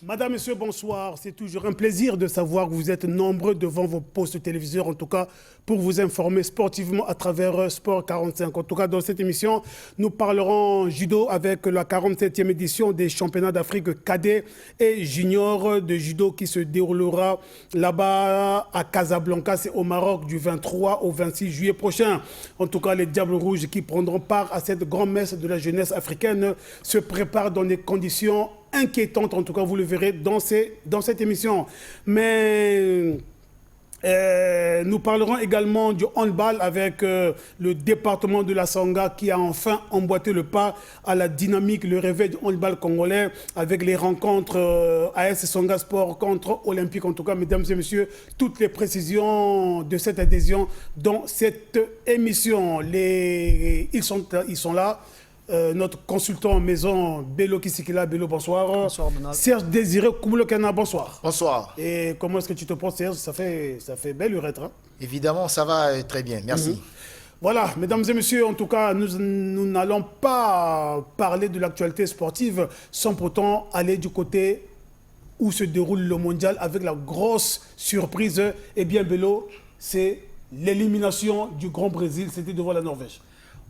Madame, Monsieur, bonsoir. C'est toujours un plaisir de savoir que vous êtes nombreux devant vos postes téléviseurs, en tout cas pour vous informer sportivement à travers Sport 45. En tout cas, dans cette émission, nous parlerons judo avec la 47e édition des championnats d'Afrique cadet et junior de judo qui se déroulera là-bas à Casablanca, c'est au Maroc, du 23 au 26 juillet prochain. En tout cas, les Diables Rouges qui prendront part à cette grande messe de la jeunesse africaine se préparent dans des conditions inquiétante, en tout cas vous le verrez dans cette émission. Mais nous parlerons également du handball avec le département de la Sangha qui a enfin emboîté le pas à la dynamique, le réveil du handball congolais avec les rencontres AS Sangha Sport contre Olympique. En tout cas, mesdames et messieurs, toutes les précisions de cette adhésion dans cette émission. Ils sont là. Notre consultant en maison, Bello Kisikila. Bello, bonsoir. Bonsoir, Donald. Serge Désiré Koumoulokana, bonsoir. Bonsoir. Et comment est-ce que tu te portes, Serge? Ça fait belle urètre. Hein? Évidemment, ça va très bien. Merci. Voilà, mesdames et messieurs, en tout cas, nous n'allons pas parler de l'actualité sportive sans pourtant aller du côté où se déroule le mondial avec la grosse surprise. Eh bien, Bello, c'est l'élimination du Grand Brésil. C'était devant la Norvège.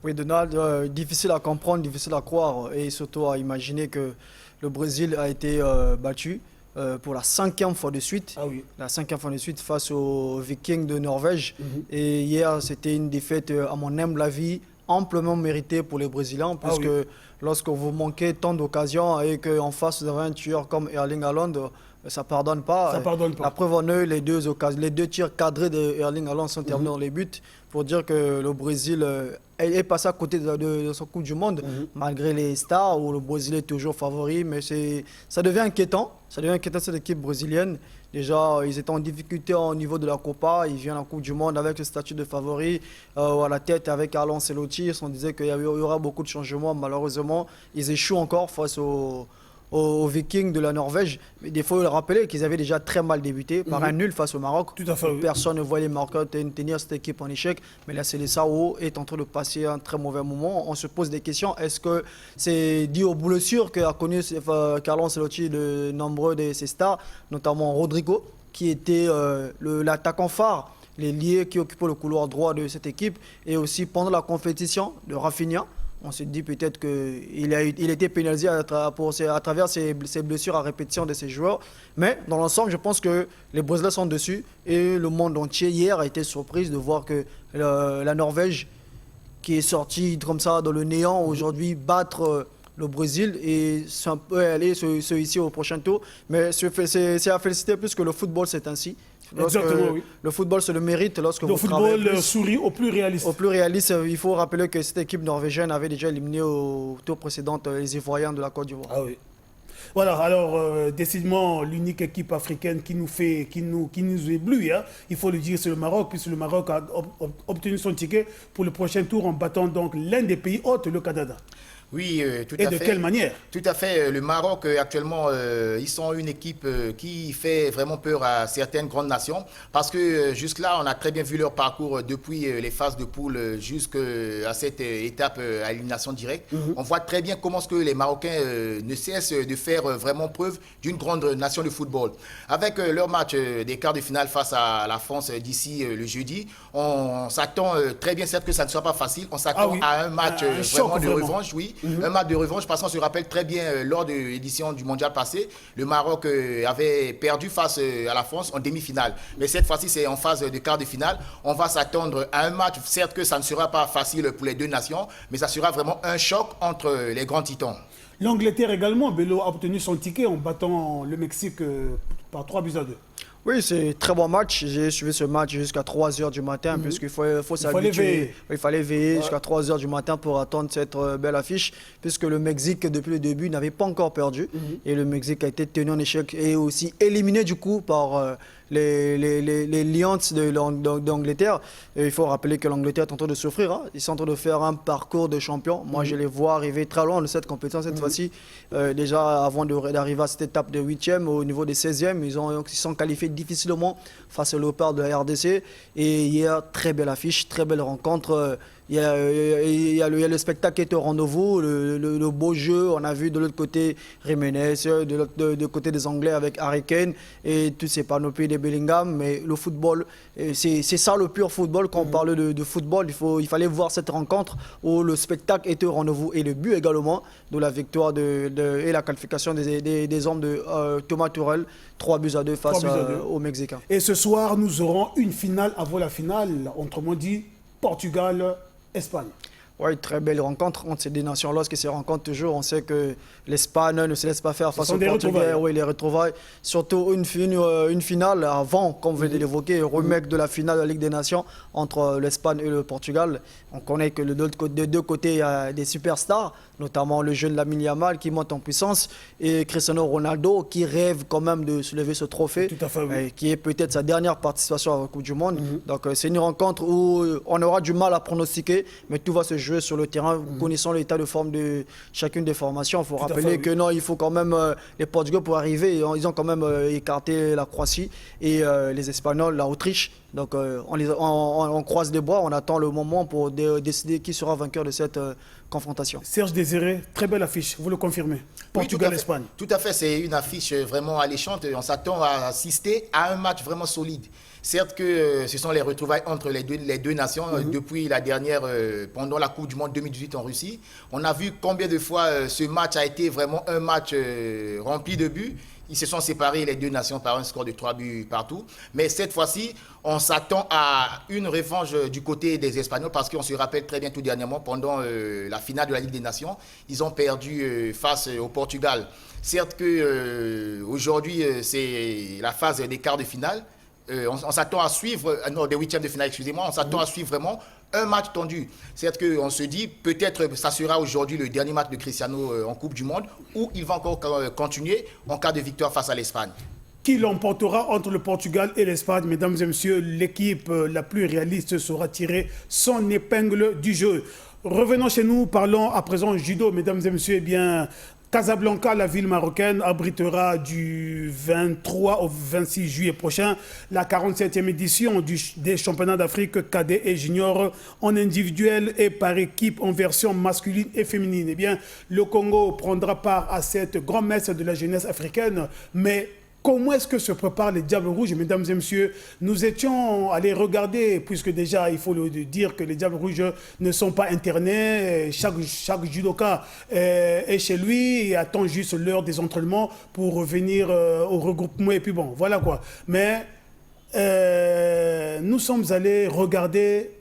Oui, Donald, difficile à comprendre, difficile à croire et surtout à imaginer que le Brésil a été battu pour la 5e fois de suite. Ah oui. La 5e fois de suite face aux Vikings de Norvège. Et hier, c'était une défaite, à mon humble avis, amplement méritée pour les Brésiliens, puisque lorsque vous manquez tant d'occasions et qu'en face vous avez un tueur comme Erling Haaland, ça ne pardonne pas. Ça pardonne pas. La preuve en est, les deux tirs cadrés de Erling Haaland sont terminés dans les buts pour dire que le Brésil est passé à côté de son Coupe du Monde, malgré les stars, où le Brésil est toujours favori. Mais ça devient inquiétant. Ça devient inquiétant cette équipe brésilienne. Déjà, ils étaient en difficulté au niveau de la Copa. Ils viennent en Coupe du Monde avec le statut de favori à la tête avec Carlo Ancelotti. On disait qu'il y aura beaucoup de changements. Malheureusement, ils échouent encore face aux Vikings de la Norvège. Mais il faut le rappeler qu'ils avaient déjà très mal débuté par un nul face au Maroc. Tout à fait, oui. Personne ne voyait les Marocains tenir cette équipe en échec. Mais la Seleção est en train de passer un très mauvais moment. On se pose des questions. Est-ce que c'est dû aux blessures qu'a connu Carlo Ancelotti de nombreux de ses stars, notamment Rodrigo, qui était l'attaquant phare, les liés qui occupaient le couloir droit de cette équipe, et aussi pendant la compétition de Rafinha. On se dit peut-être qu'il a été pénalisé à travers ses blessures à répétition de ses joueurs. Mais dans l'ensemble, je pense que les Brésiliens sont dessus. Et le monde entier, hier, a été surpris de voir que la Norvège, qui est sortie comme ça dans le néant, aujourd'hui battre le Brésil et ça peut aller se hisser au prochain tour. Mais c'est à féliciter plus que le football, c'est ainsi. Exactement, oui. Le football, c'est le mérite. Lorsque le football sourit au plus réaliste. Au plus réaliste, il faut rappeler que cette équipe norvégienne avait déjà éliminé au tour précédent les Ivoiriens de la Côte d'Ivoire. Ah oui. Voilà, alors décidément, l'unique équipe africaine qui nous éblouit, hein, il faut le dire, c'est le Maroc, puisque le Maroc a obtenu son ticket pour le prochain tour en battant donc l'un des pays hôtes, le Canada. Oui, tout à fait. Et de quelle manière? Tout à fait. Le Maroc, actuellement, ils sont une équipe qui fait vraiment peur à certaines grandes nations. Parce que jusque-là, on a très bien vu leur parcours depuis les phases de poule jusqu'à cette étape à élimination directe. On voit très bien comment ce que les Marocains ne cessent de faire vraiment preuve d'une grande nation de football. Avec leur match des quarts de finale face à la France d'ici le jeudi, on s'attend très bien, certes que ça ne soit pas facile. On s'attend à un match vraiment de revanche, oui. Un match de revanche, parce qu'on se rappelle très bien lors de l'édition du mondial passé, le Maroc avait perdu face à la France en demi-finale. Mais cette fois-ci, c'est en phase de quart de finale. On va s'attendre à un match, certes que ça ne sera pas facile pour les deux nations, mais ça sera vraiment un choc entre les grands titans. L'Angleterre également, Bello a obtenu son ticket en battant le Mexique par 3-2. Oui, c'est un très bon match. J'ai suivi ce match jusqu'à 3 h du matin, puisqu'il faut s'habituer. Il fallait veiller jusqu'à 3 h du matin pour attendre cette belle affiche, puisque le Mexique, depuis le début, n'avait pas encore perdu. Et le Mexique a été tenu en échec et aussi éliminé du coup par les Lions d'Angleterre. Il faut rappeler que l'Angleterre est en train de souffrir. Hein. Ils sont en train de faire un parcours de champion. Moi, je les vois arriver très loin de cette compétition cette fois-ci. Déjà, avant d'arriver à cette étape de 8e, au niveau des 16e, ils sont qualifiés difficilement face au Léopard de la RDC. Et hier, très belle affiche, très belle rencontre. il y a le spectacle qui est au rendez-vous, le beau jeu. On a vu de l'autre côté Jiménez, de côté des Anglais avec Harry Kane et tous ces panoplies de Bellingham. Mais le football, c'est ça le pur football. Quand on parle de football, il fallait voir cette rencontre où le spectacle était au rendez-vous. Et le but également de la victoire et la qualification des hommes de Thomas Tuchel. 3-2 face aux Mexicains. Et ce soir, nous aurons une finale avant la finale, autrement dit, Portugal-Espagne. Oui, très belle rencontre entre ces deux nations. Lorsqu'ils se rencontrent toujours, on sait que l'Espagne ne se laisse pas faire face au Portugal. Oui, les retrouvailles. Surtout une finale avant, comme vous venez de l'évoquer, remake de la finale de la Ligue des Nations entre l'Espagne et le Portugal. On connaît que des deux côtés, il y a des superstars, notamment le jeune Lamine Yamal qui monte en puissance et Cristiano Ronaldo qui rêve quand même de soulever ce trophée, tout à fait, oui. Qui est peut-être sa dernière participation à la Coupe du Monde. Donc c'est une rencontre où on aura du mal à pronostiquer, mais tout va se jouer sur le terrain, connaissant l'état de forme de chacune des formations. Il faut rappeler que non, il faut quand même les Portugais pour arriver, ils ont quand même écarté la Croatie et les Espagnols, l'Autriche. Donc on croise les bras, on attend le moment pour décider qui sera vainqueur de cette confrontation. Serge Désiré, très belle affiche, vous le confirmez. Portugal-Espagne. Oui, tout à fait, c'est une affiche vraiment alléchante. On s'attend à assister à un match vraiment solide. Certes que ce sont les retrouvailles entre les deux nations depuis la dernière, pendant la Coupe du Monde 2018 en Russie. On a vu combien de fois ce match a été vraiment un match rempli de buts. Ils se sont séparés, les deux nations, par un score de 3 buts partout. Mais cette fois-ci, on s'attend à une revanche du côté des Espagnols parce qu'on se rappelle très bien tout dernièrement, pendant la finale de la Ligue des Nations, ils ont perdu face au Portugal. Certes qu'aujourd'hui, c'est la phase des quarts de finale. On s'attend à suivre, non, des huitièmes de finale, excusez-moi, on s'attend à suivre vraiment un match tendu. C'est qu'on se dit, peut-être ça sera aujourd'hui le dernier match de Cristiano en Coupe du Monde, où il va encore continuer en cas de victoire face à l'Espagne. Qui l'emportera entre le Portugal et l'Espagne? Mesdames et messieurs, l'équipe la plus réaliste saura tirer son épingle du jeu. Revenons chez nous, parlons à présent judo. Mesdames et messieurs, eh bien, Casablanca, la ville marocaine, abritera du 23 au 26 juillet prochain la 47e édition des championnats d'Afrique cadets et juniors en individuel et par équipe en version masculine et féminine. Eh bien, le Congo prendra part à cette grande messe de la jeunesse africaine, mais comment est-ce que se préparent les Diables Rouges, mesdames et messieurs? Nous étions allés regarder, puisque déjà, il faut le dire que les Diables Rouges ne sont pas internés. Chaque judoka est chez lui et attend juste l'heure des entraînements pour revenir au regroupement. Et puis bon, voilà quoi. Mais nous sommes allés regarder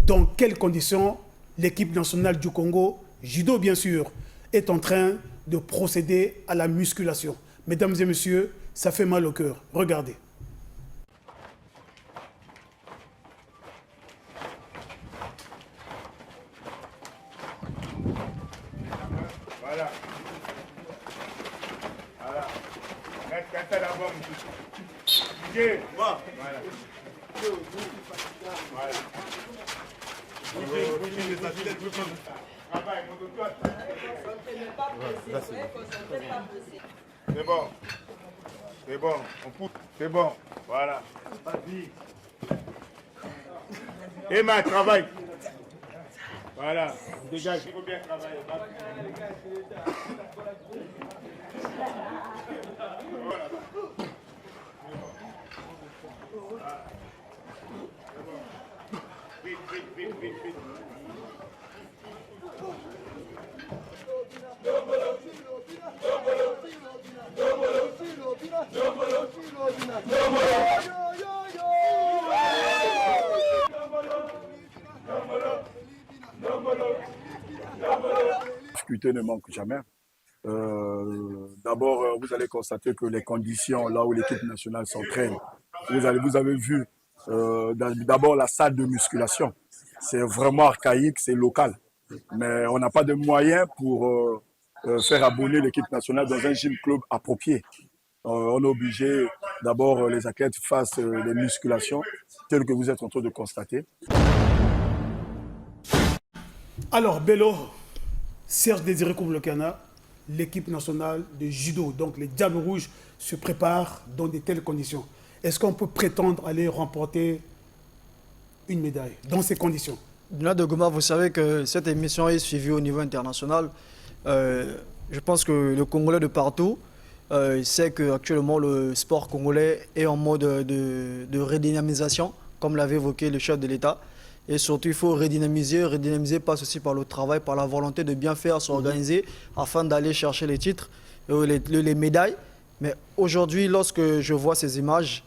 dans quelles conditions l'équipe nationale du Congo, judo bien sûr, est en train de procéder à la musculation. Mesdames et messieurs, ça fait mal au cœur. Regardez. Voilà. Voilà. Reste à la bombe. Bougez. Voilà. Voilà. Bougez les athlètes. Travail, montre-toi. C'est bon. C'est bon, on pousse. C'est bon. Voilà. Vas-y. Emma, travaille. Voilà. Dégage, il faut bien travailler. Voilà. Vite, vite, vite, vite, vite. Difficulté ne manque jamais. D'abord, vous allez constater que les conditions là où l'équipe nationale s'entraîne, vous avez vu d'abord la salle de musculation. C'est vraiment archaïque, c'est local. Mais on n'a pas de moyens pour faire abonner l'équipe nationale dans un gym club approprié. On est obligé, d'abord, les athlètes fassent les musculations, telles que vous êtes en train de constater. Alors, Bello, Serge Désiré Koublokana, l'équipe nationale de judo, donc les Diables Rouges, se prépare dans de telles conditions. Est-ce qu'on peut prétendre aller remporter une médaille dans ces conditions? Là de Goma, vous savez que cette émission est suivie au niveau international. Je pense que le Congolais de partout sait qu'actuellement le sport congolais est en mode de redynamisation, comme l'avait évoqué le chef de l'État. Et surtout, il faut redynamiser. Redynamiser passe aussi par le travail, par la volonté de bien faire, s'organiser afin d'aller chercher les titres, les médailles. Mais aujourd'hui, lorsque je vois ces images,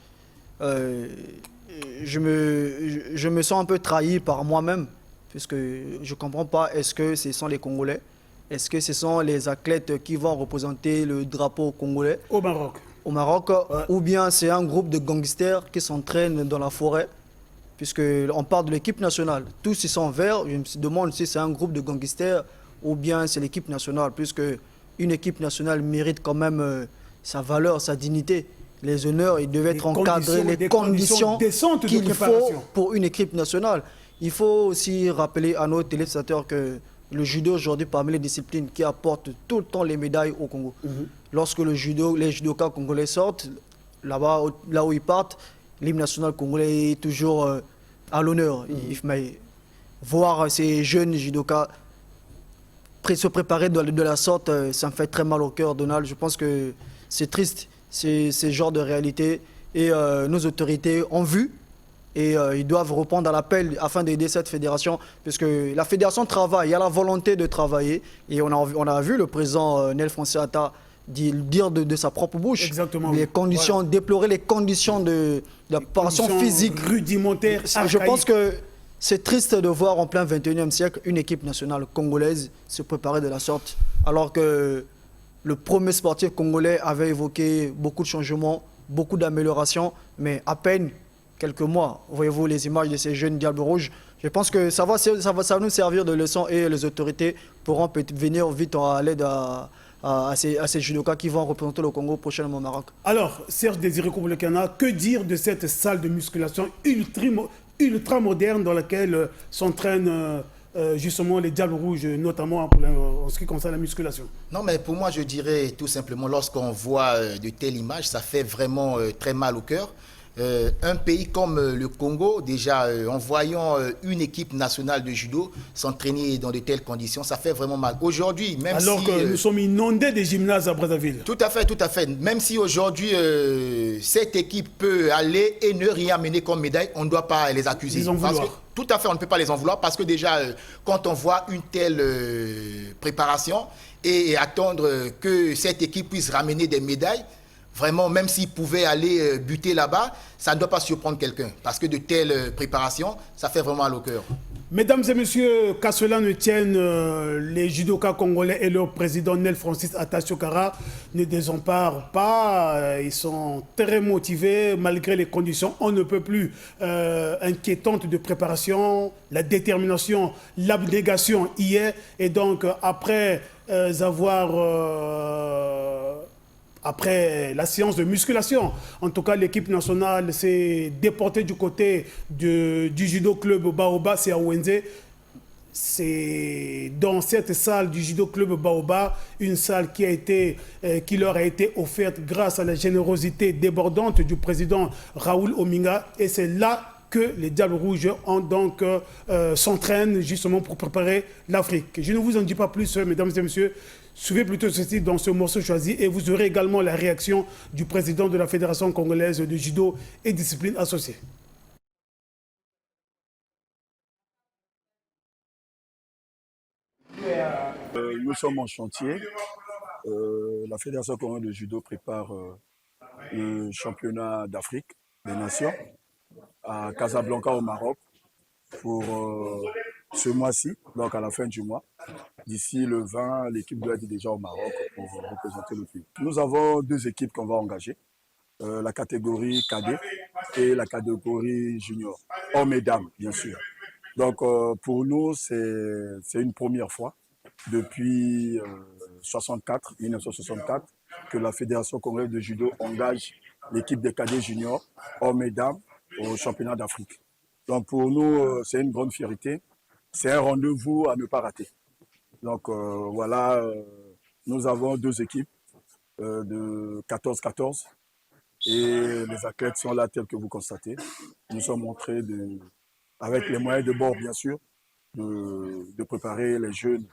je me sens un peu trahi par moi-même, puisque je ne comprends pas, est-ce que ce sont les Congolais? Est-ce que ce sont les athlètes qui vont représenter le drapeau congolais Au Maroc. au Maroc, ou bien c'est un groupe de gangsters qui s'entraînent dans la forêt, puisqu'on parle de l'équipe nationale. Tous ils sont verts, je me demande si c'est un groupe de gangsters ou bien c'est l'équipe nationale, puisque une équipe nationale mérite quand même sa valeur, sa dignité. Les honneurs, ils devaient être encadrés, les conditions décentes de qu'il faut préparation. pour une équipe nationale. Il faut aussi rappeler à nos téléspectateurs que le judo aujourd'hui parmi les disciplines qui apportent tout le temps les médailles au Congo. Lorsque les judokas congolais sortent, là-bas, là où ils partent, l'hymne national congolais est toujours à l'honneur. Mais voir ces jeunes judokas se préparer de la sorte, ça me fait très mal au cœur, Donald. Je pense que c'est triste, c'est ce genre de réalité. Et nos autorités ont vu et ils doivent répondre à l'appel afin d'aider cette fédération, puisque la fédération travaille, il y a la volonté de travailler. Et on a vu le président Nel Fonseca dire de sa propre bouche. Exactement, les oui. conditions, Voilà. déplorer les conditions de la préparation physique. Rudimentaire, Je pense que c'est triste de voir en plein 21e siècle une équipe nationale congolaise se préparer de la sorte, alors que le premier sportif congolais avait évoqué beaucoup de changements, beaucoup d'améliorations, mais à peine quelques mois. Voyez-vous les images de ces jeunes Diables Rouges. Je pense que ça va nous servir de leçon et les autorités pourront peut-être venir vite à l'aide à ces judokas qui vont représenter le Congo prochainement au Maroc. Alors, Serge Désiré Kouboulekana, que dire de cette salle de musculation ultra moderne dans laquelle s'entraînent justement les Diables Rouges, notamment en ce qui concerne la musculation? Non, mais pour moi, je dirais tout simplement, lorsqu'on voit de telles images, ça fait vraiment très mal au cœur. Un pays comme le Congo, déjà en voyant une équipe nationale de judo s'entraîner dans de telles conditions, ça fait vraiment mal. Aujourd'hui, même Alors si... que nous sommes inondés des gymnases à Brazzaville. Tout à fait, tout à fait. Même si aujourd'hui, cette équipe peut aller et ne rien amener comme médaille, on ne doit pas les accuser. Les en Parce que, vouloir. tout à fait, on ne peut pas les en vouloir parce que déjà, quand on voit une telle préparation et attendre que cette équipe puisse ramener des médailles, vraiment, même s'ils pouvaient aller buter là-bas, ça ne doit pas surprendre quelqu'un. Parce que de telles préparations, ça fait vraiment mal au cœur. Mesdames et messieurs, qu'à cela ne tienne, les judokas congolais et leur président Nel Francis Atachokara ne désemparent pas. Ils sont très motivés malgré les conditions on ne peut plus inquiétantes de préparation, la détermination, l'abnégation y est. Et donc, après la séance de musculation, en tout cas, l'équipe nationale s'est déportée du côté du judo club Baoba, c'est à Wenze. C'est dans cette salle du judo club Baoba, une salle qui leur a été offerte grâce à la générosité débordante du président Raoul Ominga. Et c'est là que les Diables Rouges s'entraînent justement pour préparer l'Afrique. Je ne vous en dis pas plus, mesdames et messieurs. Suivez plutôt ceci dans ce morceau choisi et vous aurez également la réaction du président de la Fédération congolaise de judo et disciplines associées. Nous sommes en chantier. La Fédération congolaise de judo prépare le championnat d'Afrique des Nations à Casablanca au Maroc pour ce mois-ci, donc à la fin du mois. D'ici le 20, l'équipe doit être déjà au Maroc pour représenter le pays. Nous avons deux équipes qu'on va engager, la catégorie cadet et la catégorie junior, hommes et dames bien sûr. Donc pour nous, c'est une première fois depuis 1964, que la Fédération congolaise de judo engage l'équipe des cadets juniors, hommes et dames, au championnat d'Afrique. Donc pour nous, c'est une grande fierté. C'est un rendez-vous à ne pas rater. Donc voilà, nous avons deux équipes de 14-14 et les athlètes sont là tels que vous constatez. Nous sommes montrés avec les moyens de bord bien sûr, de préparer les jeunes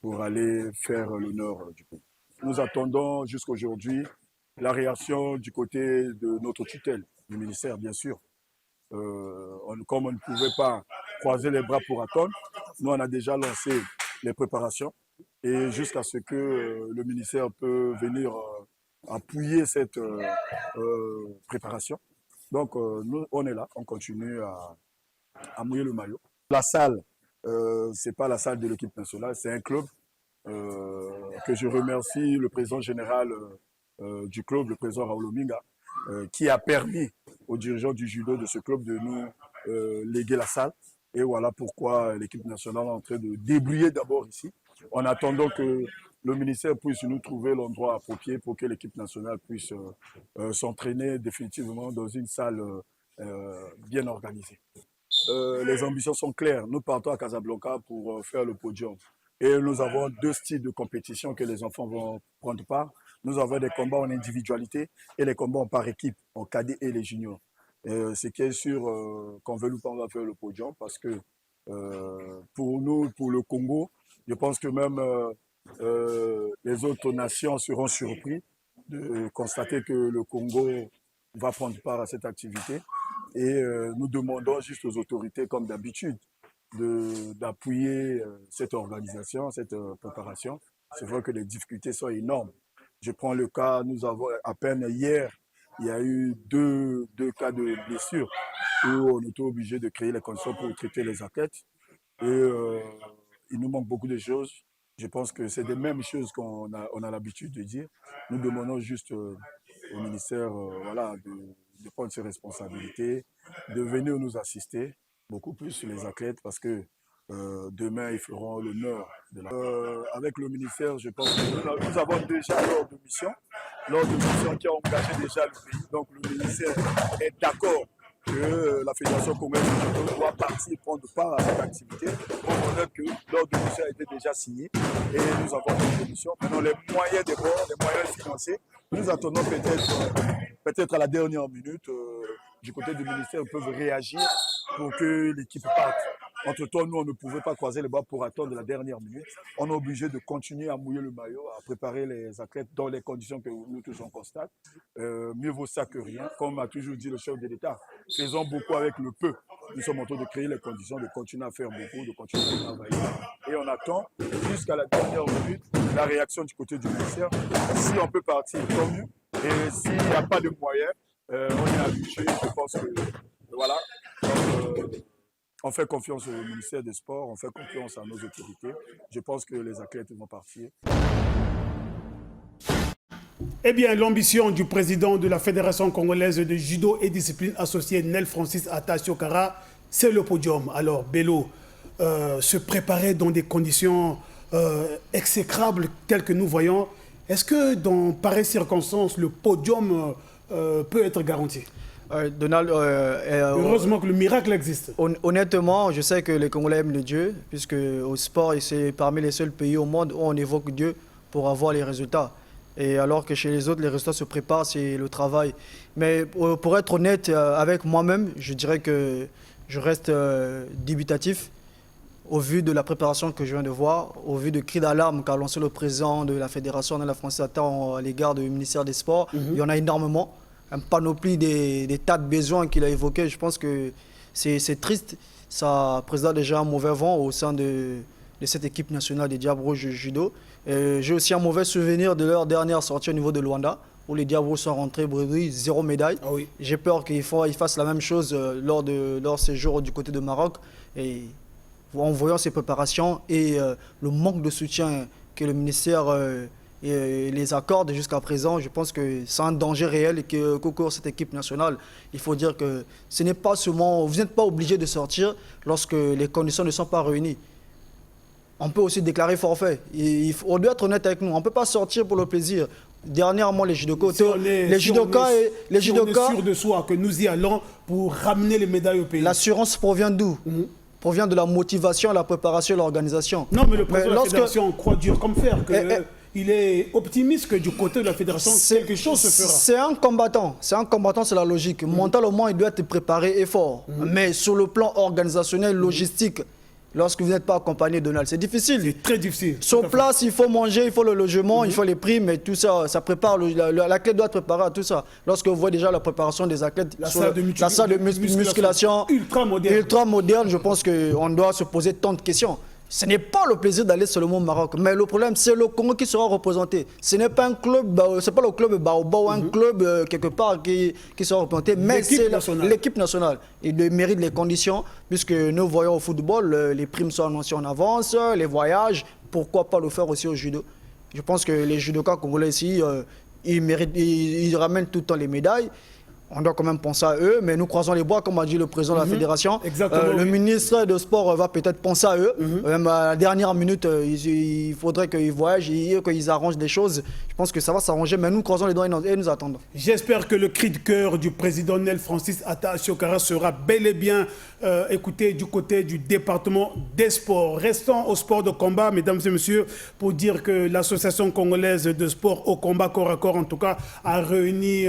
pour aller faire l'honneur du pays. Nous attendons jusqu'aujourd'hui la réaction du côté de notre tutelle, du ministère bien sûr. Comme on ne pouvait pas croiser les bras pour attendre, nous on a déjà lancé les préparations et jusqu'à ce que le ministère peut venir appuyer cette préparation. Donc nous on est là, on continue à mouiller le maillot. La salle, c'est pas la salle de l'équipe nationale, c'est un club que je remercie le président général du club, le président Raoul Ominga, qui a permis aux dirigeants du judo de ce club de nous léguer la salle. Et voilà pourquoi l'équipe nationale est en train de débrouiller d'abord ici, en attendant que le ministère puisse nous trouver l'endroit approprié pour que l'équipe nationale puisse s'entraîner définitivement dans une salle bien organisée. Les ambitions sont claires. Nous partons à Casablanca pour faire le podium. Et nous avons 2 styles de compétition que les enfants vont prendre part. Nous avons des combats en individualité et les combats en par équipe, en cadet et les juniors. Ce qui est sûr qu'on veut ou pas, on va faire le podium parce que pour nous, pour le Congo, je pense que même les autres nations seront surpris de constater que le Congo va prendre part à cette activité. Et nous demandons juste aux autorités, comme d'habitude, d'appuyer cette organisation, cette préparation. C'est vrai que les difficultés sont énormes. Je prends le cas, nous avons à peine hier, il y a eu deux cas de blessures où on était obligé de créer les conditions pour traiter les athlètes. Et il nous manque beaucoup de choses. Je pense que c'est des mêmes choses qu'on a l'habitude de dire. Nous demandons juste au ministère voilà, de prendre ses responsabilités, de venir nous assister, beaucoup plus les athlètes, parce que demain, ils feront l'honneur de la... avec le ministère, je pense que nous avons déjà l'ordre de mission qui a engagé déjà le pays. Donc le ministère est d'accord que la Fédération congolaise de judo doit partir prendre part à cette activité. On reconnaît que l'ordre de mission a été déjà signé et nous avons une mission. Maintenant, les moyens de bord, les moyens financiers, nous attendons peut-être à la dernière minute du côté du ministère, ils peuvent réagir pour que l'équipe parte. Entre-temps, nous, on ne pouvait pas croiser les bras pour attendre la dernière minute. On est obligé de continuer à mouiller le maillot, à préparer les athlètes dans les conditions que nous tous on constate. Mieux vaut ça que rien. Comme a toujours dit le chef de l'État, faisons beaucoup avec le peu. Nous sommes en train de créer les conditions, de continuer à faire beaucoup, de continuer à travailler. Et on attend jusqu'à la dernière minute la réaction du côté du ministère. Si on peut partir, tant mieux. Et s'il n'y a pas de moyens, on est habitué. Je pense que voilà. Donc, on fait confiance au ministère des Sports, on fait confiance à nos autorités. Je pense que les athlètes vont partir. Eh bien, l'ambition du président de la Fédération congolaise de judo et discipline associée, Nel Francis Atasiokara, c'est le podium. Alors, Bello, se préparer dans des conditions exécrables telles que nous voyons, est-ce que dans pareilles circonstances, le podium peut être garanti? Donald, heureusement que le miracle existe. Honnêtement, je sais que les Congolais aiment le Dieu, puisque au sport, c'est parmi les seuls pays au monde où on évoque Dieu pour avoir les résultats. Et alors que chez les autres, les résultats se préparent, c'est le travail. Mais pour être honnête avec moi-même, je dirais que je reste dubitatif au vu de la préparation que je viens de voir, au vu de cris d'alarme qu'a lancé le président de la Fédération de la France à l'égard du ministère des Sports. Il y en a énormément. Un panoplie des tas de besoins qu'il a évoqués. Je pense que c'est triste. Ça présente déjà un mauvais vent au sein de cette équipe nationale des Diables Rouges judo. J'ai aussi un mauvais souvenir de leur dernière sortie au niveau de Luanda, où les Diables Rouges sont rentrés bredouilles, 0 médaille. Ah oui. J'ai peur qu'ils fassent la même chose lors de leur séjour du côté de Maroc. Et en voyant ces préparations et le manque de soutien que le ministère... et les accorde jusqu'à présent, je pense que c'est un danger réel qu'au cours de cette équipe nationale. Il faut dire que ce n'est pas seulement, vous n'êtes pas obligé de sortir lorsque les conditions ne sont pas réunies. On peut aussi déclarer forfait. On doit être honnête avec nous. On ne peut pas sortir pour le plaisir. Dernièrement, les judokas, si on est sûr de soi que nous y allons pour ramener les médailles au pays. L'assurance provient d'où? Provient de la motivation, la préparation et l'organisation. Non, mais le président de la Fédération croit dur comme fer. Il est optimiste que du côté de la Fédération, quelque chose se fera. C'est un combattant, c'est la logique. Mentalement, il doit être préparé et fort. Mais sur le plan organisationnel, logistique, lorsque vous n'êtes pas accompagné, Donald. C'est difficile. C'est très difficile. Sur place, il faut manger, il faut le logement, il faut les primes et tout ça. Ça prépare, l'athlète doit être préparé à tout ça. Lorsque vous voyez déjà la préparation des athlètes, la salle de musculation ultra moderne, je pense qu'on doit se poser tant de questions. Ce n'est pas le plaisir d'aller seulement au Maroc, mais le problème, c'est le Congo qui sera représenté. Ce n'est pas un club, c'est pas le club Baobab, un club quelque part qui sera représenté, mais c'est l'équipe nationale. Il mérite les conditions, puisque nous voyons au football, les primes sont annoncées en avance, les voyages, pourquoi pas le faire aussi au judo? Je pense que les judokas congolais ici, ils ramènent tout le temps les médailles. On doit quand même penser à eux, mais nous croisons les bois, comme a dit le président de la fédération. Le ministre de Sport va peut-être penser à eux. Même à la dernière minute, il faudrait qu'ils voyagent, qu'ils arrangent des choses. Je pense que ça va s'arranger, mais nous croisons les doigts et nous attendons. J'espère que le cri de cœur du président Nel Francis Atta Asiokara sera bel et bien écouté du côté du département des sports. Restons au sport de combat, mesdames et messieurs, pour dire que l'association congolaise de sport au combat corps à corps, en tout cas, a réuni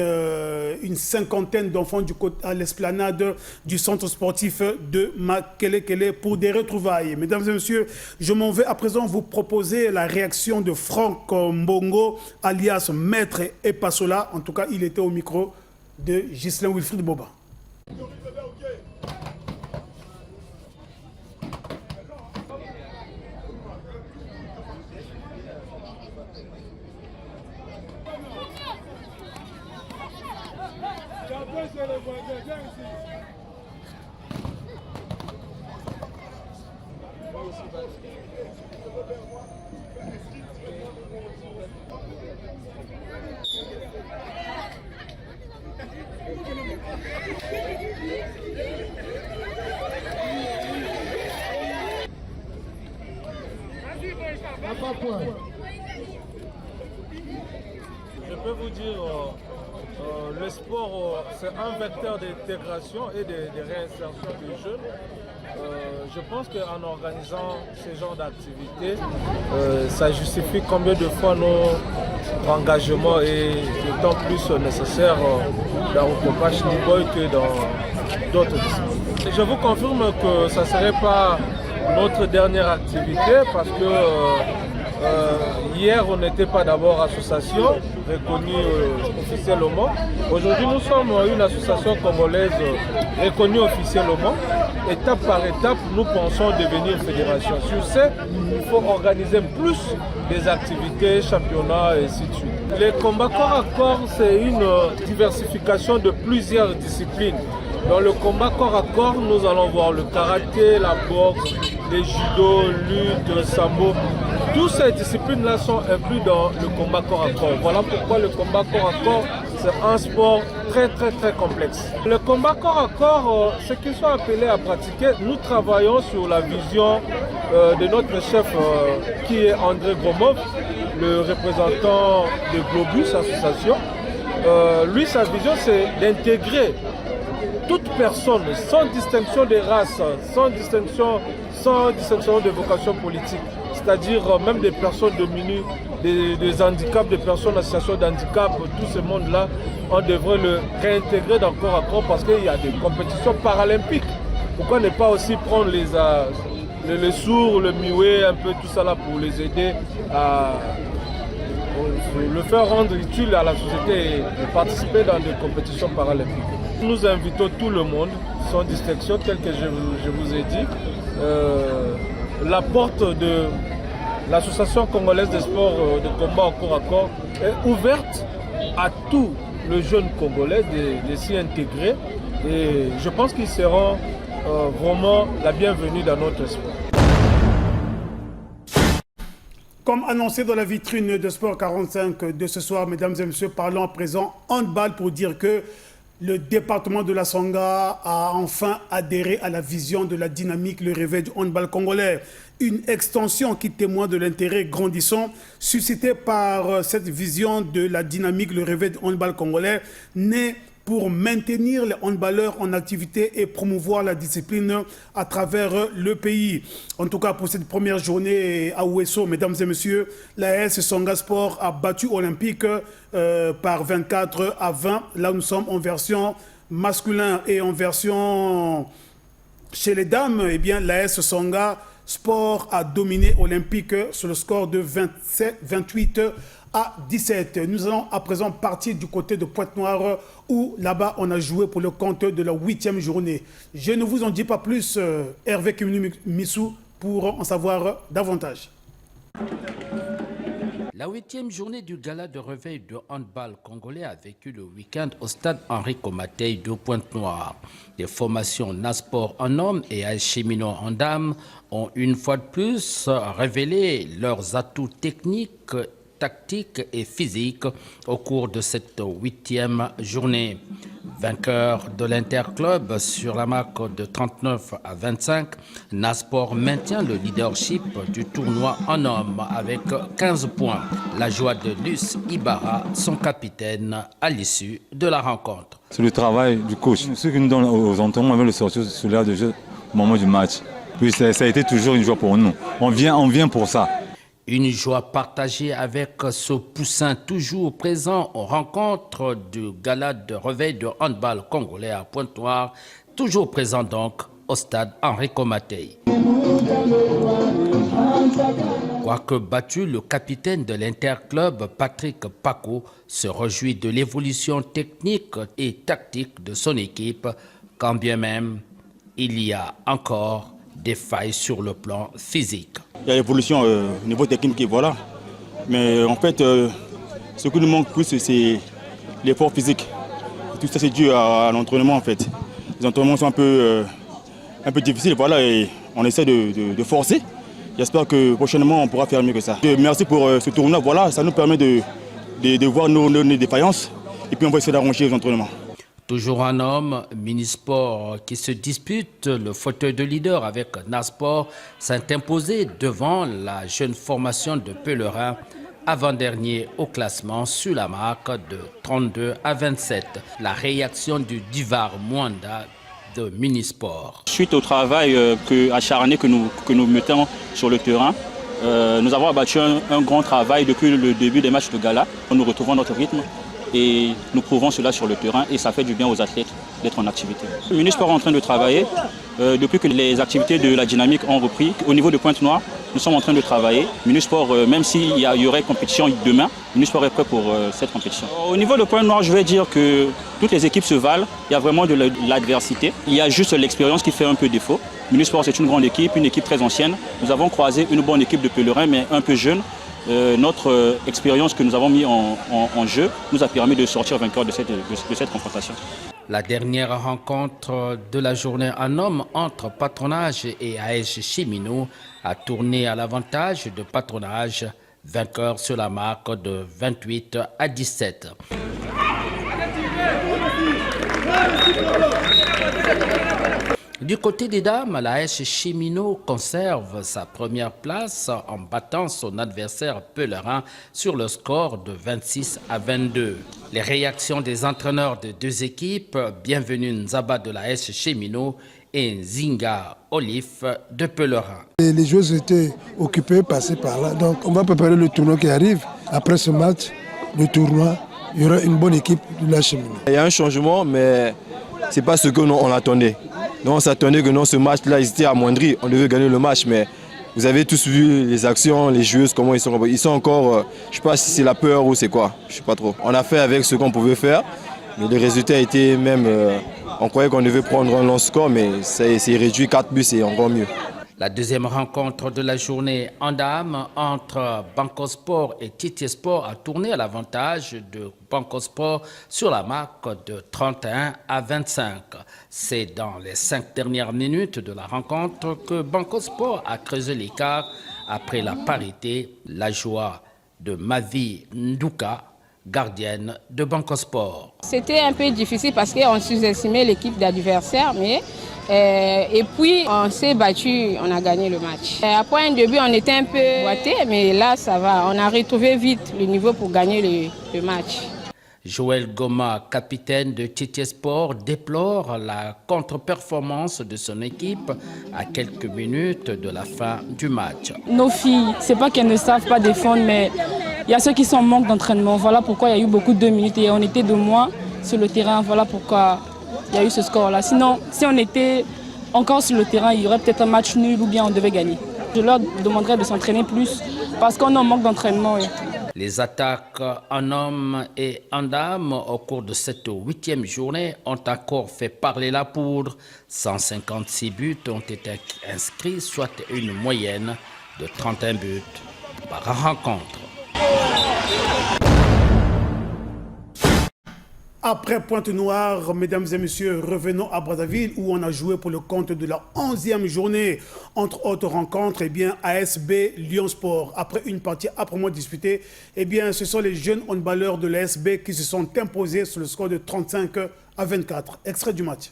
une cinquantaine d'enfants à l'esplanade du centre sportif de Makelekele pour des retrouvailles. Mesdames et messieurs, je m'en vais à présent vous proposer la réaction de Franck Mbongo, alias Maître Epasola. En tout cas, il était au micro de Ghislain Wilfried Boba. Je peux vous dire, le sport, c'est un vecteur d'intégration et de réinsertion des jeunes. Je pense qu'en organisant ce genre d'activité, ça justifie combien de fois nos engagements est d'autant plus nécessaire dans le combat Chiniboy que dans d'autres disciplines. Je vous confirme que ça ne serait pas notre dernière activité parce que hier, on n'était pas d'abord association reconnue officiellement. Aujourd'hui, nous sommes une association congolaise reconnue officiellement. Étape par étape, nous pensons devenir fédération. Sur ce, il faut organiser plus des activités, championnats et ainsi de suite. Les combats corps à corps, c'est une diversification de plusieurs disciplines. Dans le combat corps à corps, nous allons voir le karaté, la boxe, les judo, lutte, le sambo. Toutes ces disciplines-là sont incluses dans le combat corps à corps. Voilà pourquoi le combat corps à corps, c'est un sport très complexe. Le combat corps à corps, ceux qui sont appelés à pratiquer, nous travaillons sur la vision de notre chef qui est André Gromov, le représentant de Globus Association. Lui, sa vision, c'est d'intégrer toute personne, sans distinction de race, sans distinction de vocation politique, c'est-à-dire même des personnes diminuées, des handicaps, des personnes en situation de handicap, tout ce monde-là, on devrait le réintégrer dans corps à corps parce qu'il y a des compétitions paralympiques. Pourquoi ne pas aussi prendre les sourds, le mioué, un peu tout ça là pour les aider à le faire rendre utile à la société et participer dans des compétitions paralympiques. Nous invitons tout le monde, sans distinction, tel que je vous ai dit. La porte de l'Association congolaise des sports de combat au corps à corps est ouverte à tous les jeunes Congolais de s'y intégrer. Et je pense qu'ils seront vraiment la bienvenue dans notre sport. Comme annoncé dans la vitrine de Sport 45 de ce soir, mesdames et messieurs, parlons à présent handball pour dire que le département de la Sangha a enfin adhéré à la vision de la dynamique, le réveil du handball congolais. Une extension qui témoigne de l'intérêt grandissant suscité par cette vision de la dynamique, le réveil du handball congolais, né pour maintenir les handballeurs en activité et promouvoir la discipline à travers le pays. En tout cas, pour cette première journée à Ouesso, mesdames et messieurs, la AS Sangha Sport a battu Olympique par 24-20. Là, nous sommes en version masculin et en version chez les dames. Eh bien, la AS Sangha Sport a dominé Olympique sur le score de 28 à 17. Nous allons à présent partir du côté de Pointe-Noire où là-bas on a joué pour le compte de la 8e journée. Je ne vous en dis pas plus, Hervé Missou, pour en savoir davantage. La 8e journée du gala de réveil de handball congolais a vécu le week-end au stade Henri Comateille de Pointe-Noire. Les formations Nasport en hommes et AS Cheminot en dames ont une fois de plus révélé leurs atouts techniques, tactiques et physiques au cours de cette 8e journée. Vainqueur de l'Interclub sur la marque de 39 à 25, Nasport maintient le leadership du tournoi en hommes avec 15 points. La joie de Luce Ibarra, son capitaine, à l'issue de la rencontre. C'est le travail du coach. Ce qui nous donne aux entraînements, on veut le sortir sur l'air de jeu au moment du match. Puis ça a été toujours une joie pour nous. On vient pour ça. Une joie partagée avec ce poussin toujours présent aux rencontres du gala de réveil de handball congolais à Pointe-Noire, toujours présent donc au stade Henri Comateille. Quoique battu, le capitaine de l'Interclub, Patrick Paco, se réjouit de l'évolution technique et tactique de son équipe, quand bien même il y a encore des failles sur le plan physique. Il y a l'évolution au niveau technique et voilà. Mais en fait, ce qui nous manque plus, c'est l'effort physique. Tout ça, c'est dû à l'entraînement en fait. Les entraînements sont un peu difficiles, voilà, et on essaie de forcer. J'espère que prochainement, on pourra faire mieux que ça. Merci pour ce tournoi, voilà, ça nous permet de voir nos défaillances et puis on va essayer d'arranger les entraînements. Toujours un homme, Minisport qui se dispute le fauteuil de leader avec Nasport s'est imposé devant la jeune formation de Pellerin, avant-dernier au classement sur la marque de 32 à 27. La réaction du Divar Mwanda de Minisport. Suite au travail acharné que nous mettons sur le terrain, nous avons abattu un grand travail depuis le début des matchs de gala. Nous retrouvons notre rythme. Et nous prouvons cela sur le terrain et ça fait du bien aux athlètes d'être en activité. Minisport est en train de travailler. Depuis que les activités de la dynamique ont repris, au niveau de Pointe-Noire, nous sommes en train de travailler. Minisport, même s'il y aurait compétition demain, Minisport est prêt pour cette compétition. Au niveau de Pointe-Noire, je vais dire que toutes les équipes se valent. Il y a vraiment de l'adversité. Il y a juste l'expérience qui fait un peu défaut. Minisport, c'est une grande équipe, une équipe très ancienne. Nous avons croisé une bonne équipe de Pellerin, mais un peu jeune. Notre expérience que nous avons mis en jeu nous a permis de sortir vainqueur de cette confrontation. La dernière rencontre de la journée en homme entre Patronage et AS Cheminot a tourné à l'avantage de Patronage, vainqueur sur la marque de 28 à 17. Du côté des dames, la AS Cheminot conserve sa première place en battant son adversaire Pellerin sur le score de 26 à 22. Les réactions des entraîneurs des deux équipes, bienvenue Nzaba de la AS Cheminot et Zinga Olif de Pellerin. Les joueurs étaient occupés, passés par là, donc on va préparer le tournoi qui arrive. Après ce match, le tournoi, il y aura une bonne équipe de la Cheminot. Il y a un changement, mais ce n'est pas ce qu'on attendait. Donc on s'attendait que dans ce match-là, ils étaient amoindris. On devait gagner le match, mais vous avez tous vu les actions, les joueuses, comment ils sont. Ils sont encore, je ne sais pas si c'est la peur ou c'est quoi, je ne sais pas trop. On a fait avec ce qu'on pouvait faire, mais le résultat était même, on croyait qu'on devait prendre un long score, mais c'est réduit 4 buts, c'est encore mieux. La deuxième rencontre de la journée en dames entre Bancosport et Titiesport a tourné à l'avantage de Bancosport sur la marque de 31 à 25. C'est dans les 5 dernières minutes de la rencontre que Bancosport a creusé l'écart après la parité. La joie de Mavi Ndouka, gardienne de Bancosport. C'était un peu difficile parce qu'on sous-estimait l'équipe d'adversaire, mais et puis on s'est battu, on a gagné le match. Après un début, on était un peu boité, mais là ça va, on a retrouvé vite le niveau pour gagner le match. Joël Goma, capitaine de Titiesport, déplore la contre-performance de son équipe à quelques minutes de la fin du match. Nos filles, c'est pas qu'elles ne savent pas défendre, mais il y a ceux qui sont en manque d'entraînement. Voilà pourquoi il y a eu beaucoup de 2 minutes et on était de moins sur le terrain. Voilà pourquoi il y a eu ce score-là. Sinon, si on était encore sur le terrain, il y aurait peut-être un match nul ou bien on devait gagner. Je leur demanderais de s'entraîner plus parce qu'on est en manque d'entraînement. Oui. Les attaques en hommes et en dames au cours de cette 8e journée ont encore fait parler la poudre. 156 buts ont été inscrits, soit une moyenne de 31 buts par rencontre. Après Pointe-Noire, mesdames et messieurs, revenons à Brazzaville où on a joué pour le compte de la 11e journée. Entre autres rencontres, ASB Lyon Sport. Après une partie âprement disputée, ce sont les jeunes handballeurs de l'ASB qui se sont imposés sur le score de 35-24. Extrait du match.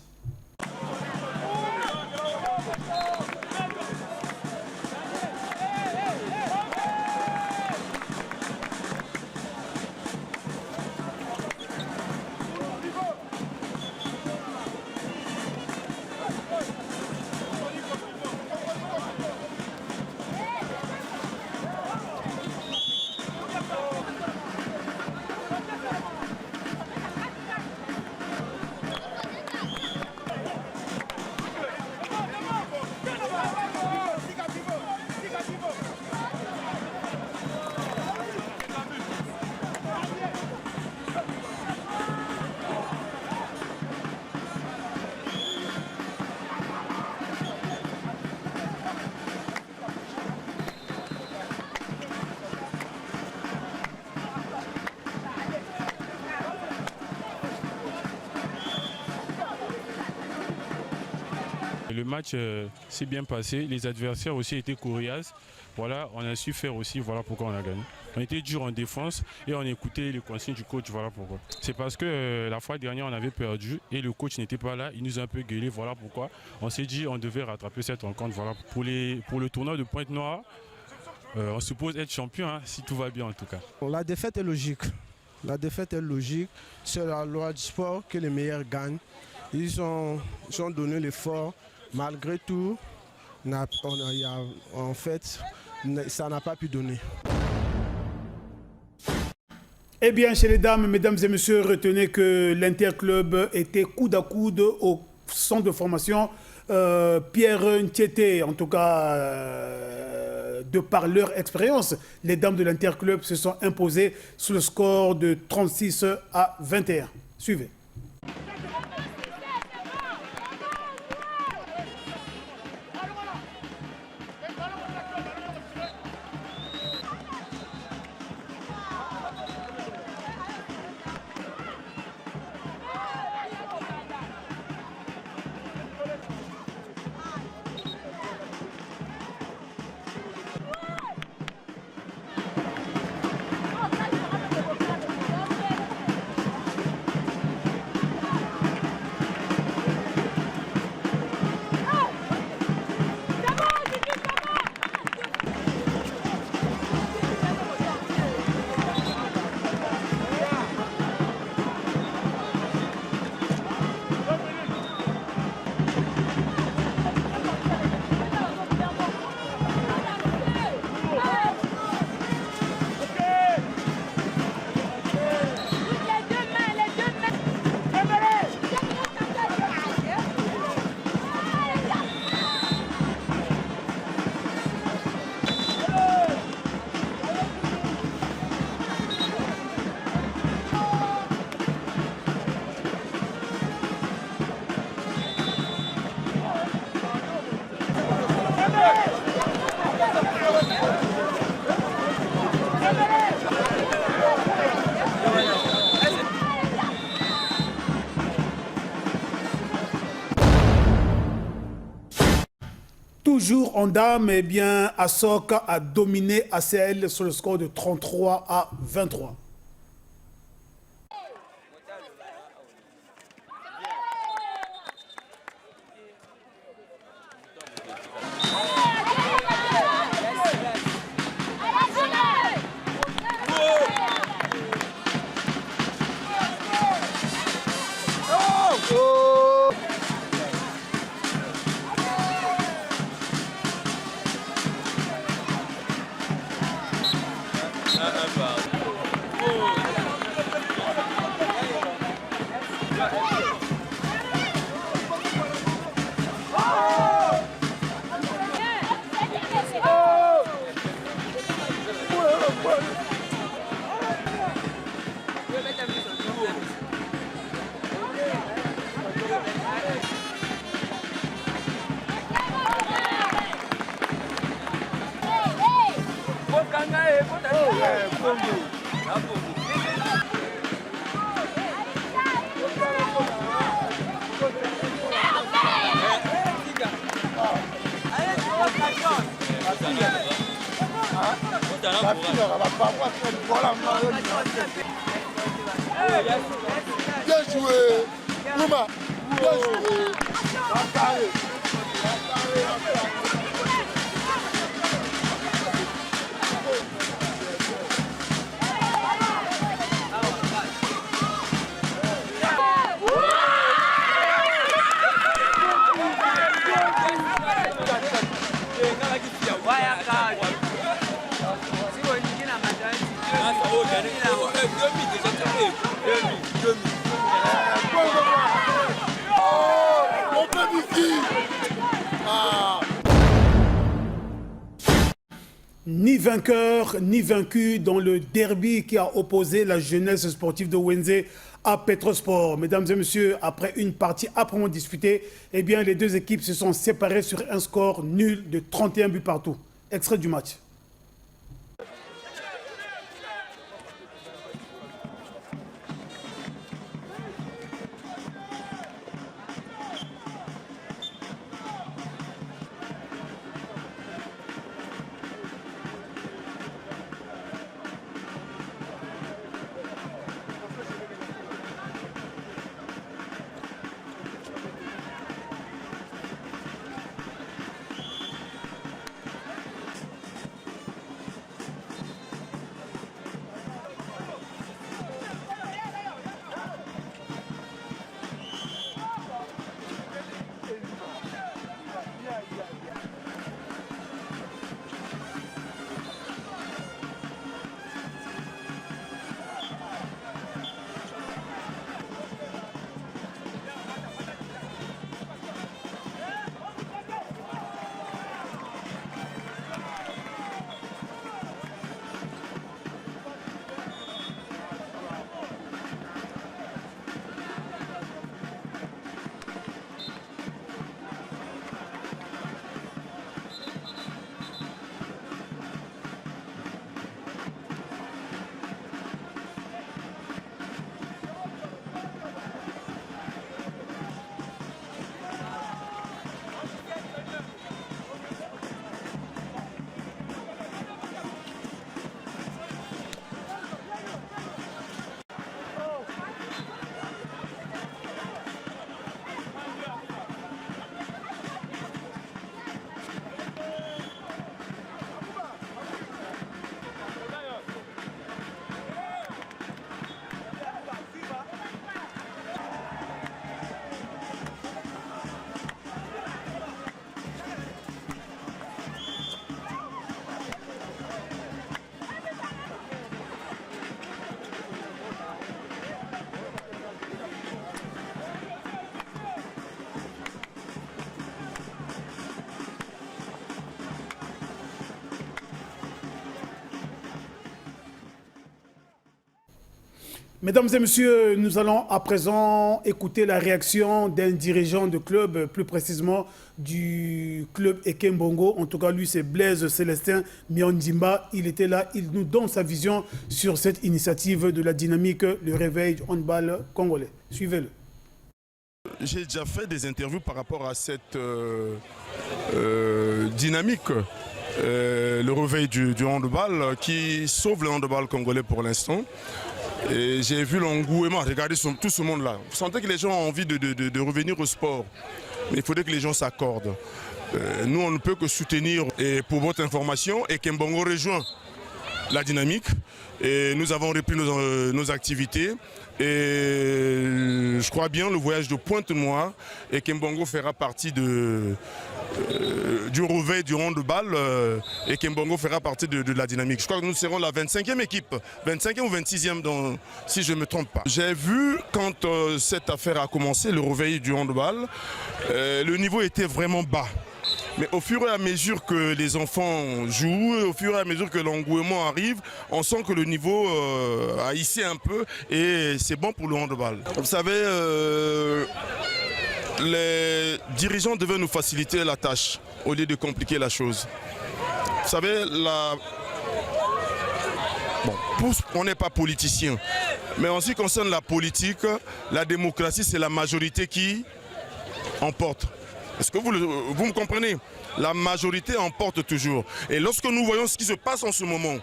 Le match s'est bien passé, les adversaires aussi étaient coriaces. Voilà, on a su faire aussi, voilà pourquoi on a gagné. On était dur en défense et on écoutait les consignes du coach, voilà pourquoi. C'est parce que la fois dernière on avait perdu et le coach n'était pas là, il nous a un peu gueulé, voilà pourquoi. On s'est dit on devait rattraper cette rencontre, voilà. Pour le tournoi de Pointe-Noire, on suppose être champion, hein, si tout va bien en tout cas. La défaite est logique. La défaite est logique. C'est la loi du sport que les meilleurs gagnent. Ils ont donné l'effort. Malgré tout, en fait, ça n'a pas pu donner. Chez les dames, mesdames et messieurs, retenez que l'Interclub était coude à coude au centre de formation Pierre Ntieté, en tout cas, de par leur expérience, les dames de l'Interclub se sont imposées sous le score de 36-21. Suivez. Toujours en dames, Assok a dominé ACL sur le score de 33-23. Bien joué, Nouma, bien joué. Ni vainqueur, ni vaincu dans le derby qui a opposé la jeunesse sportive de Wenzé à Petrosport. Mesdames et messieurs, après une partie âprement disputée, eh bien, les deux équipes se sont séparées sur un score nul de 31 buts partout. Extrait du match. Mesdames et messieurs, nous allons à présent écouter la réaction d'un dirigeant de club, plus précisément du club Ekembongo. En tout cas, lui, c'est Blaise Célestin Miandimba. Il était là, il nous donne sa vision sur cette initiative de la dynamique, le réveil du handball congolais. Suivez-le. J'ai déjà fait des interviews par rapport à cette dynamique, le réveil du handball qui sauve le handball congolais pour l'instant. Et j'ai vu l'engouement, regardez tout ce monde-là. Vous sentez que les gens ont envie de revenir au sport. Mais il faudrait que les gens s'accordent. Nous, on ne peut que soutenir. Et pour votre information, Ekembongo rejoint la dynamique. Et nous avons repris nos activités. Et je crois bien le voyage de Pointe-Noire. Ekembongo fera partie du réveil du handball. Ekembongo fera partie de la dynamique. Je crois que nous serons la 25e équipe, 25e ou 26e si je ne me trompe pas. J'ai vu quand cette affaire a commencé, le réveil du handball, le niveau était vraiment bas. Mais au fur et à mesure que les enfants jouent, au fur et à mesure que l'engouement arrive, on sent que le niveau a hissé un peu et c'est bon pour le handball. Vous savez, les dirigeants devaient nous faciliter la tâche au lieu de compliquer la chose. Vous savez, on n'est pas politicien. Mais en ce qui concerne la politique, la démocratie, c'est la majorité qui emporte. Est-ce que vous me comprenez? La majorité emporte toujours. Et lorsque nous voyons ce qui se passe en ce moment,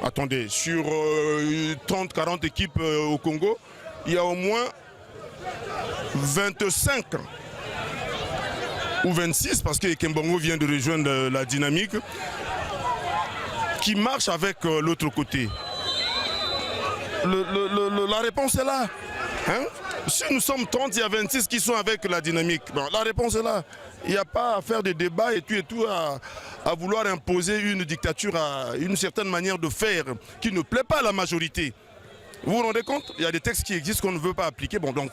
attendez, sur 30-40 équipes au Congo, il y a au moins 25 ou 26, parce que Kembongo vient de rejoindre la dynamique, qui marchent avec l'autre côté. La réponse est là. Hein? Si nous sommes 30, il y a 26 qui sont avec la dynamique. Bon, la réponse est là. Il n'y a pas à faire des débats et tout à vouloir imposer une dictature, à une certaine manière de faire qui ne plaît pas à la majorité. Vous vous rendez compte? Il y a des textes qui existent qu'on ne veut pas appliquer. Bon, donc,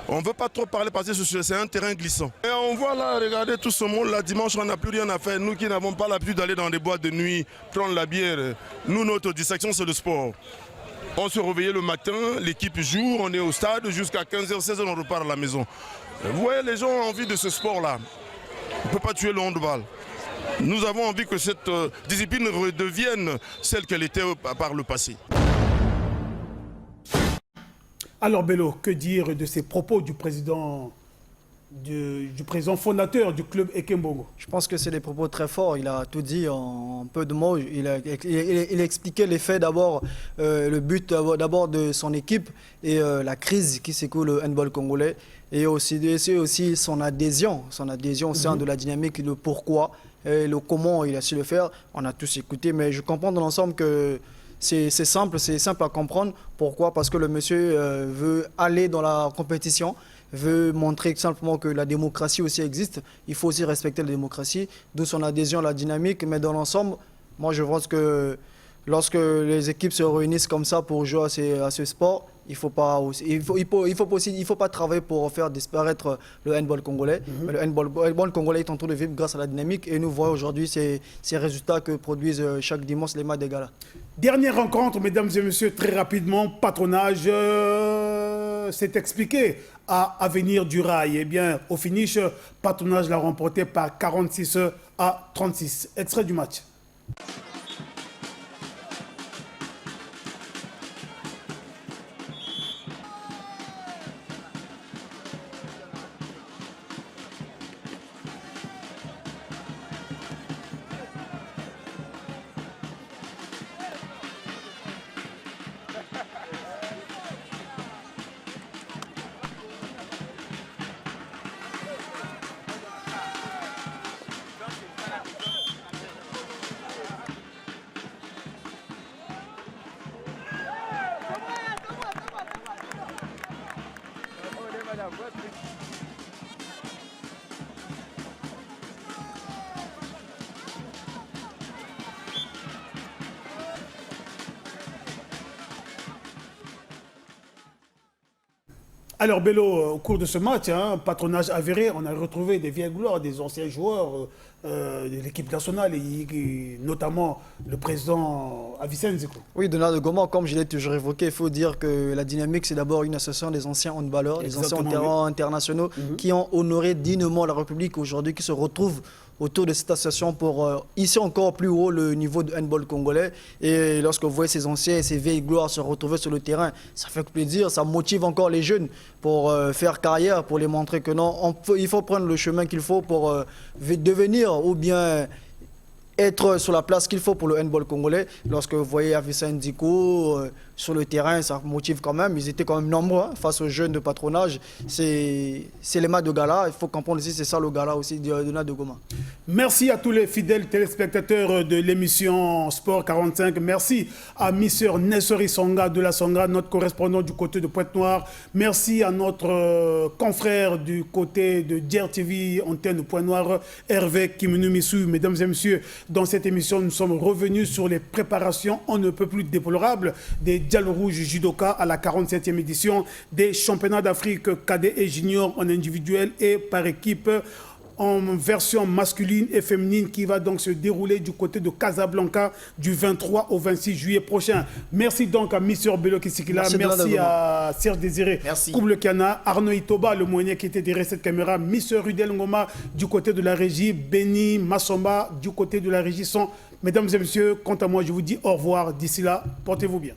on ne veut pas trop parler parce que c'est un terrain glissant. Et on voit là, regardez tout ce monde là, dimanche on n'a plus rien à faire. Nous qui n'avons pas l'habitude d'aller dans des boîtes de nuit, prendre la bière, nous notre distraction c'est le sport. On se réveille le matin, l'équipe joue, on est au stade, jusqu'à 15h, 16h on repart à la maison. Vous voyez, les gens ont envie de ce sport là. On ne peut pas tuer le handball. Nous avons envie que cette discipline redevienne celle qu'elle était par le passé. Alors Bello, que dire de ces propos du président fondateur du club Ekembongo? Je pense que c'est des propos très forts. Il a tout dit en peu de mots. Il a expliqué les faits d'abord, le but d'abord de son équipe et la crise qui secoue le handball congolais. Et aussi son adhésion au sein de la dynamique, le pourquoi et le comment il a su le faire. On a tous écouté, mais je comprends dans l'ensemble que c'est simple à comprendre. Pourquoi? Parce que le monsieur veut aller dans la compétition, veut montrer simplement que la démocratie aussi existe. Il faut aussi respecter la démocratie, d'où son adhésion à la dynamique. Mais dans l'ensemble, moi je pense que lorsque les équipes se réunissent comme ça pour jouer à ce sport, il faut pas travailler pour faire disparaître le handball congolais. Mais le handball congolais est en train de vivre grâce à la dynamique et nous voyons aujourd'hui ces résultats que produisent chaque dimanche les matchs des galas. Dernière rencontre, mesdames et messieurs, très rapidement, Patronage s'est expliqué à Avenir du Rail. Eh bien, au finish, Patronage l'a remporté par 46 à 36. Extrait du match. Alors Bello, au cours de ce match, Patronage avéré, on a retrouvé des vieilles gloires, des anciens joueurs de l'équipe nationale, et notamment le président Avicenne Zeko. Oui, Donald Goma, comme je l'ai toujours évoqué, il faut dire que la dynamique, c'est d'abord une association des anciens handballeurs, des anciens internationaux qui ont honoré dignement la République aujourd'hui, qui se retrouvent autour de cette association pour hisser encore plus haut le niveau du handball congolais. Et lorsque vous voyez ces anciens et ces vieilles gloires se retrouver sur le terrain, ça fait plaisir, ça motive encore les jeunes pour faire carrière, pour les montrer que non, il faut prendre le chemin qu'il faut pour devenir ou bien être sur la place qu'il faut pour le handball congolais. Lorsque vous voyez Avicenne Ndiko sur le terrain, ça motive quand même. Ils étaient quand même nombreux face aux jeunes de Patronage. C'est les matchs de gala. Il faut comprendre aussi, c'est ça le gala aussi de Donald Goma. Merci à tous les fidèles téléspectateurs de l'émission Sport 45. Merci à Mr Nessori Songa de la Songa, notre correspondant du côté de Pointe-Noire. Merci à notre confrère du côté de Djer TV, antenne de Pointe-Noire, Hervé Kimenumisu. Mesdames et messieurs, dans cette émission, nous sommes revenus sur les préparations on ne peut plus déplorables des Diallo Rouge Judoka à la 47e édition des championnats d'Afrique cadets et juniors en individuel et par équipe en version masculine et féminine qui va donc se dérouler du côté de Casablanca du 23 au 26 juillet prochain. Merci donc à Mister Bello Kisikila, merci à Serge Désiré Koublekana, Arnaud Itoba, le moyen qui était derrière cette caméra, Mister Rudel Ngoma du côté de la régie, Benny Massomba du côté de la régie son. Mesdames et messieurs, quant à moi, je vous dis au revoir. D'ici là, portez-vous bien.